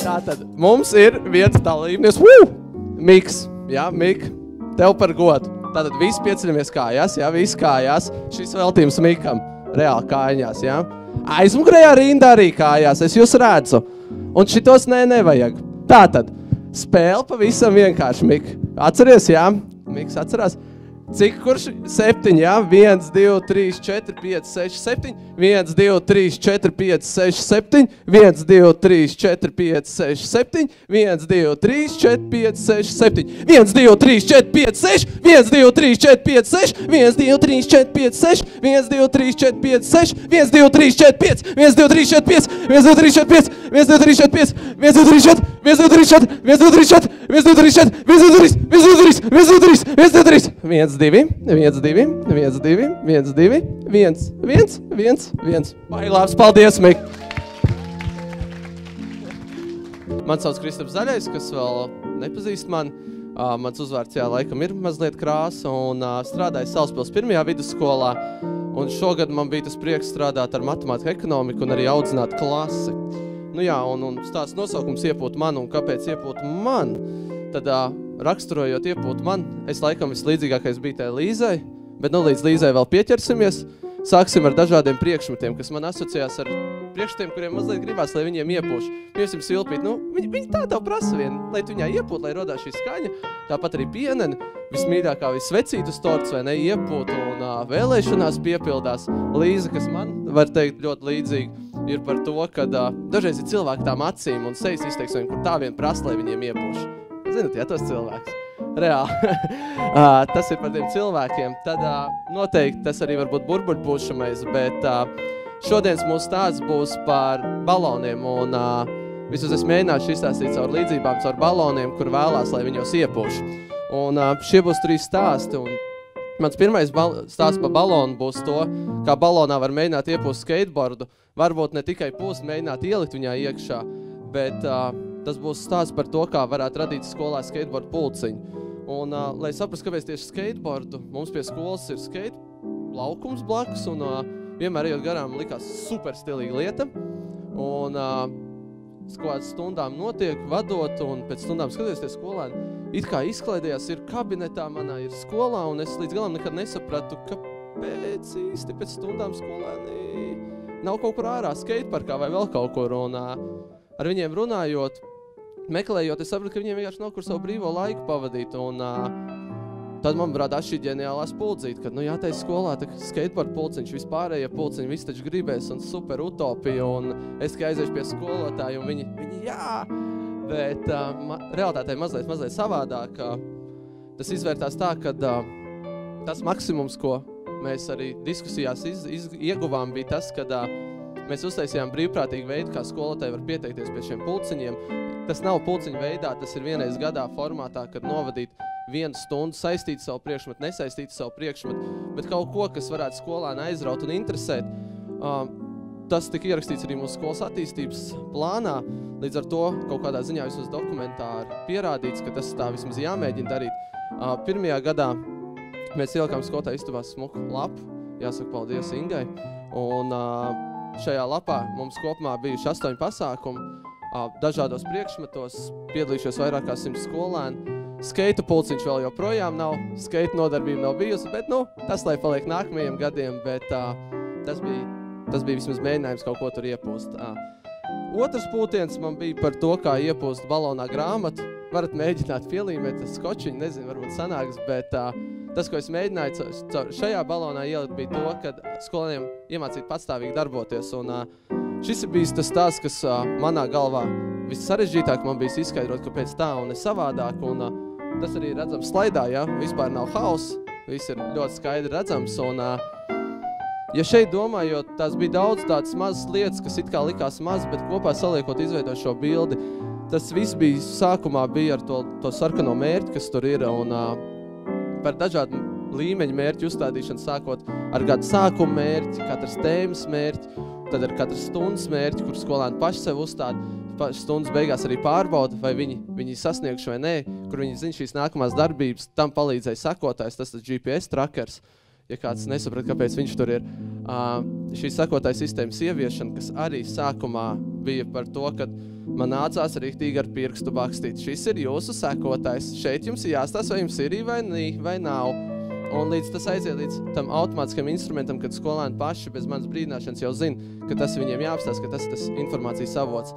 Tātad mums ir viens dalībnieks. Miks, jā, Mik, tev par godu. Tātad visi pieceļamies kājās, jā, visi kājās. Šis veltījums Mikam, reāli kājās, jā. Aizmugurējā rindā arī kājās, es jūs redzu. Un šitos nevajag. Tātad, spēle pavisam vienkārši, Mik. Atceries, jā? Miks atcerās. Cik kurš? 7, jā? 1, 2, 3, 4, 5, 6, 7. 1, 2, 3, 4, 5, 6, 7. 1, 2, 3, 4, 5, 6, 7. 1, 2, 3, 4, 5, 6, 7. 1, 2, 3, 4, 5, 6. 1, 2, 3, 4, 5, 6. 1, 2, 3, 4, 5, 6. 1, 2, 3, 4, 5, 6. 1, 2, 3, 4, 5. 1, 2, 3, 4, 5. 1, 2, 3, 4, 5. 1, 2, 3, 4, 5. 1, 2, 3, 4. 1, 2, 3, 4. 1, 2, 3, 4. 1, 2, 3, 4. 1, 2, 3. 1, 2, 3. 1, 2, 3. 1, 2, 3. 1, 2. 1, 2, 1, 2, 1, 2, 1, 1, 1, 1. Bailāps, paldies, Mik! Man sauc Kristaps Zaļais, kas vēl nepazīst mani. Mans uzvārds, jā, laikam ir mazliet krāsa un strādāju Salaspils 1. vidusskolā. Un šogad man bija tas prieks strādāt ar matemātiku, ekonomiku un arī audzināt klasi. Nu jā, un stāsts nosaukums iepūt man, un kāpēc iepūt man? Tad raksturojot iepūt man, es laikam vislīdzīgākais bija tai Līzai, bet nu līdz Līzai vēl pieķersimies. Sāksim ar dažādiem priekšmetiem, kas man asociējās ar priekšmetiem, kuriem mazliet gribās, lai viņiem iepūš. Piesim silpīt, nu, viņi tā tev prasa vien, lai tu viņā iepūt, lai rodās šī skaņa. Tāpat arī pieneni, vismīļākā visvecītus torts vai ne iepūt, un vēlēšanās piepildās. Līza, kas man, var teikt, ļoti līdzīgi, ir par to, ka dažreiz ir cilvēki tām acīm un sejas izteiksmēm, kur tā vien prasa, lai viņiem iepūš. Zinat, jā, tos cilvēks. Reāli. Tas ir par tiem cilvēkiem. Tad noteikti tas arī var būt burbuļpūšamais, bet šodienas mūsu stāsts būs par baloniem un vismaz es mēģināšu izstāstīt caur līdzībām, caur baloniem, kur vēlās, lai viņos iepūš. Un šie būs 3 stāsti. Un mans pirmais stāsts par balonu būs to, kā balonā var mēģināt iepūst skateboardu. Varbūt ne tikai pūst, mēģināt ielikt viņā iekšā, bet tas būs stāsts par to, kā varētu radīt skolā skateboardu pulciņu. Un, lai saprastu, kāpēc tieši skateboardu, mums pie skolas ir skate laukums blakus, un vienmēr ejot garām likās super stilīga lieta. Un kādas stundām notiek, vadot, un pēc stundām skatoties tie skolēni, it kā izklaidējās, ir kabinetā manā, ir skolā, un es līdz galam nekad nesapratu, kāpēc īsti pēc stundām skolēni nav kaut kur ārā skateparkā vai vēl kaut kur, un ar viņiem runājot, meklējot, es sapratu, ka viņiem vienkārši nav kur savu brīvo laiku pavadīt, un tad man rādās šī ģeniālās pulcīt, kad, nu jātais skolā, tā skateboard pulciņš, vispārējie pulciņi, visi taču gribēs, un super utopija, un es tikai aiziešu pie skolotāju, un viņi jā, bet realitātei mazliet savādāk. Tas izvērtās tā, ka tas maksimums, ko mēs arī diskusijās ieguvām, bija tas, kad mēs uztaisījām brīvprātīgu veidu, kā skolotāji var pieteikties pie šiem pulciņiem. Tas nav pulciņu veidā, tas ir vienreiz gadā formātā, kad novadīt 1 stundu, saistīt savu priekšmetu, nesaistīt savu priekšmetu, bet kaut ko, kas varētu skolāni aizraut un interesēt. Tas tika ierakstīts arī mūsu skolas attīstības plānā, līdz ar to kaut kādā ziņā vismaz dokumentāri pierādīts, ka tas tā vismaz jāmēģina darīt. Pirmajā gadā mēs ielikām skolotāju istabā smuku lapu, jāsaka paldies Ingai, un šajā lapā mums kopumā bijuši 8 pasākumi, dažādos priekšmetos, piedalījušies vairāk kā 100 skolēni. Skeitu pulciņš vēl joprojām nav, skeitu nodarbība nav bijusi, bet nu, tas lai paliek nākamajiem gadiem, bet tas bija vismaz mēģinājums kaut ko tur iepūst. Otrs pulciens man bija par to, kā iepūst balonā grāmatu. Varat mēģināt pielīmēt skočiņu, nezinu, varbūt sanāks, bet tas, ko es mēģināju šajā balonā ielikt, bija to, kad skolēniem iemācīt patstāvīgi darboties. Un šis ir bijis tas stāsts, kas manā galvā vissarežģītāk man bijis izskaidrot, kāpēc tā un ne savādāk. Un tas arī redzams slaidā, ja? Vispār nav hauss, viss ir ļoti skaidri redzams. Un, ja šeit domājot, tās bija daudz tādas mazas lietas, kas it kā likās maz, bet kopā saliekot izveidot šo bildi, tas viss bija sākumā bija ar to sarkano mērķi, kas tur ir, un par dažādu līmeņu mērķu uzstādīšanu sākot ar gadu sākuma mērķi, katras tēmas mērķi, tad ar katras stundas mērķi, kur skolēni paši sev uzstāda, stundas beigās arī pārbauda, vai viņi sasniegšu vai nē, kur viņi zina šīs nākamās darbības, tam palīdzēja sakotājs, tas GPS trackers, ja kāds nesaprat, kāpēc viņš tur ir. Šī sakotāja sistēmas ieviešana, kas arī sākumā bija par to, ka man nācās riktīgi ar pirkstu bakstīt. Šis ir jūsu sekotājs. Šeit jums ir jāstāsta, vai jums ir vai nav. Un līdz tas aiziet līdz tam automātiskam instrumentam, kad skolēni paši bez manas brīdināšanas jau zina, ka tas viņiem jāapstāsta, ka tas ir tas informācijas avots.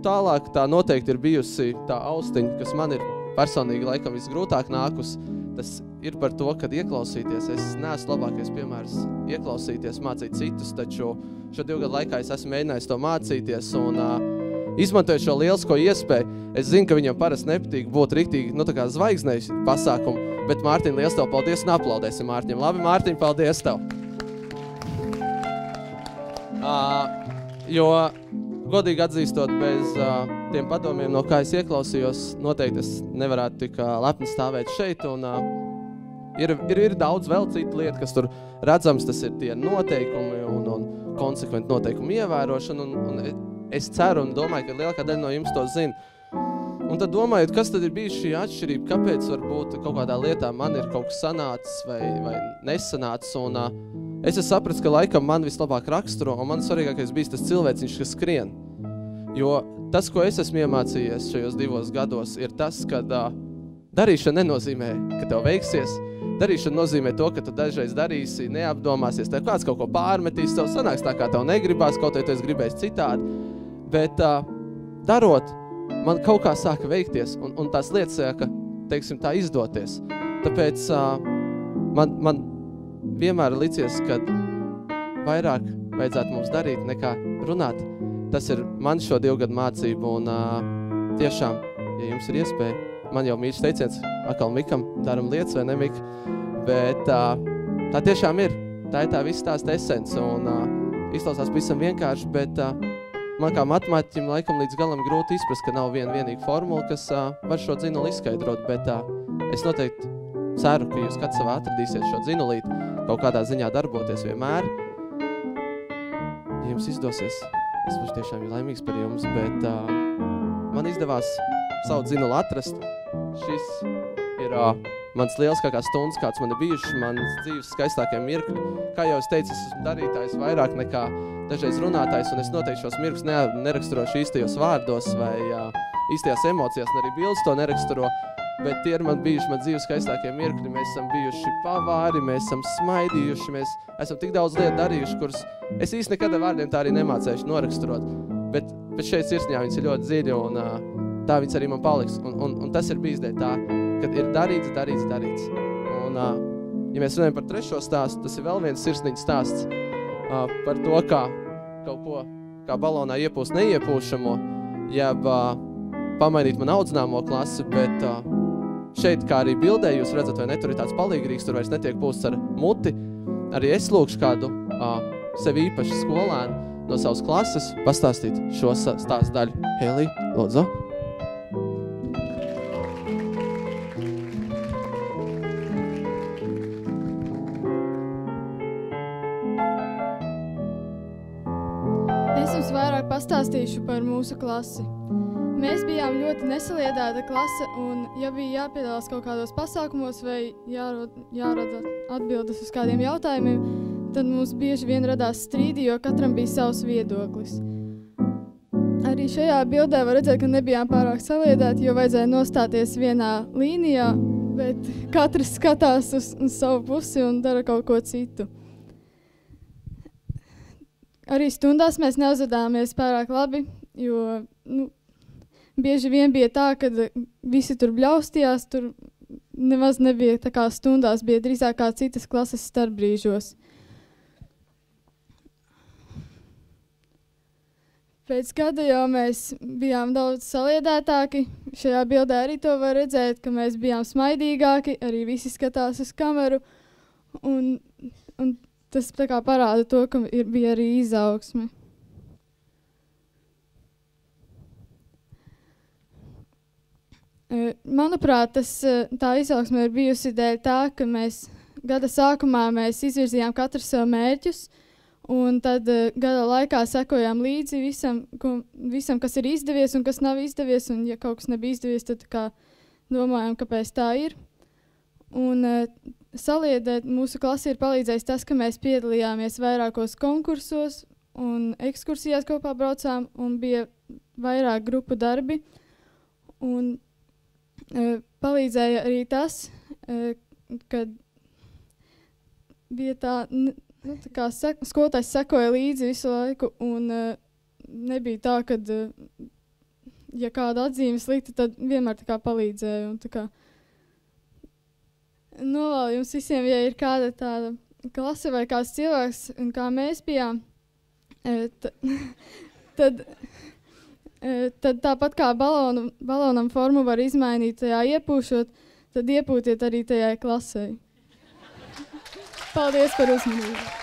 Tālāk tā noteikti ir bijusi tā austiņa, kas man ir personīgi laikam visgrūtāk nākus. Tas ir par to, kad ieklausīties. Es neesmu labākais piemērs ieklausīties, mācīt citus, taču šo 2 gadu laikā es esmu mēģinājis to mācīties un izmantojot šo lielisko iespēju. Es zinu, ka viņam parasti nepatīk būt riktīgi, tā kā zvaigznējas pasākumu, bet Mārtiņ, liels tev paldies un aplaudēsim Mārtiņam. Labi, Mārtiņ, paldies tev! Jo, godīgi atzīstot, bez tiem padomiem, no kā es ieklausījos, noteikti es nevarētu tik lepni stāvēt šeit. Un, ir daudz vēl citu lietu, kas tur redzams, tas ir tie noteikumi un konsekventi noteikumu ievērošana. Un es ceru un domāju, ka lielākā daļa no jums to zina. Un tad domājot, kas tad ir bijis šī atšķirība, kāpēc varbūt kaut kādā lietā man ir kaut kas sanācis vai nesanācis. Un es sapratu, ka laikam man vislabāk raksturo, un man svarīgākais bijis tas cilvēciņš, kas skrien. Jo tas, ko es esmu iemācījies šajos 2 gados, ir tas, ka darīšana nenozīmē, ka tev veiksies. Darīšana nozīmē to, ka tu dažreiz darīsi, neapdomāsies, tev kāds kaut ko pārmetīs, tev sanāks tā, kā tev negribās, kaut vai tu esi gribējis citādi. Bet darot, man kaut kā sāka veikties, un tās lietas sāka, teiksim, tā izdoties. Tāpēc man vienmēr licies, ka vairāk vajadzētu mums darīt nekā runāt. Tas ir man šo 2 gadu mācību, un tiešām, ja jums ir iespēja, man jau mīļš teiciens, akal Mikam, daram lietas vai ne Mika, bet tā tiešām ir. Tā ir tā viss tās esence, un izklausās pavisam vienkārši, bet man kā matemātiķim laikam līdz galam grūti izprast, ka nav vienīga formula, kas var šo dzinuli izskaidrot, bet es noteikti ceru, ka jūs kāds savā atradīsiet šo dzinulīti, kaut kādā ziņā darboties vienmēr. Ja jums izdosies, es būšu tiešām laimīgs par jums, bet man izdevās savu dzinuli atrast. Šis ir mans lieliskākās stundas, kāds man ir bijuši, manas dzīves skaistākie mirkļi. Kā jau es teicu, es esmu darītājs vairāk nekā dažreiz runātājs, un es noteikti šos mirkļus neraksturošu īstajos vārdos vai īstajās emocijās, un arī bildes to neraksturo, bet tie ir man bijuši man dzīves skaistākie mirkļi. Mēs esam bijuši pavāri, mēs esam smaidījuši, mēs esam tik daudz lietu darījuši, kuras es īsti nekad ar vārdiem tā arī nemācējuši noraksturot, bet šeit sirsniņā viņas ir ļoti dziļi, un tā viņas arī man paliks, un tas ir bijis dēļ tā, kad ir darīts. Un, ja mēs runājam par 3. stāstu, tas ir vēl viens sirsniņas stāsts par to, kā kaut ko, kā balonā iepūst neiepūšamo, jeb pamainīt man audzināmo klasi, bet šeit, kā arī bildē, jūs redzat, vai netur ir tāds palīgrīgs, tur vairs netiek pūsts ar muti. Arī es lūkšu kādu sev īpašu skolēnu no savas klases pastāstīt šo stāstu daļu. Helī, lūdzu. Es jums vairāk pastāstīšu par mūsu klasi. Mēs bijām ļoti nesaliedēta klase, un ja bija jāpiedalās kaut kādos pasākumos vai jārada atbildes uz kādiem jautājumiem, tad mums bieži vien radās strīdi, jo katram bija savs viedoklis. Arī šajā bildē var redzēt, ka nebijām pārāk saliedēti, jo vajadzēja nostāties vienā līnijā, bet katrs skatās uz savu pusi un dara kaut ko citu. Arī stundās mēs neuzvedāmies pārāk labi, jo bieži vien bija tā, kad visi tur bļaustījās, tur nemaz nebija tā kā stundās, bija drīzāk kā citas klases starpbrīžos. Pēc gada jau mēs bijām daudz saliedētāki. Šajā bildē arī to var redzēt, ka mēs bijām smaidīgāki, arī visi skatās uz kameru. Un tas tā kā parāda to, ka bija arī izaugsme. Manuprāt, tā izaugsme ir bijusi dēļ tā, ka mēs gada sākumā izvirzījām katru sev mērķus, un tad gada laikā sekojām līdzi visam, kas ir izdevies un kas nav izdevies, un ja kaut kas nebija izdevies, tad kā domājam, kāpēc tā ir. Un saliedēt mūsu klasi ir palīdzējis tas, ka mēs piedalījāmies vairākos konkursos, un ekskursijās kopā braucām, un bija vairāk grupu darbi. Un palīdzēja arī tas, kad bija tā kā skolotājs sekoja līdzi visu laiku, un nebija tā, kad, ja kāda atzīme slikta, tad vienmēr tā kā palīdzēja. Un tā kā novēlu jums visiem, ja ir kāda tāda klase vai kāds cilvēks, un kā mēs bijām, tad tāpat kā balonam formu var izmainīt tajā iepūšot, tad iepūtiet arī tajā klasē. Paldies par uzmanību!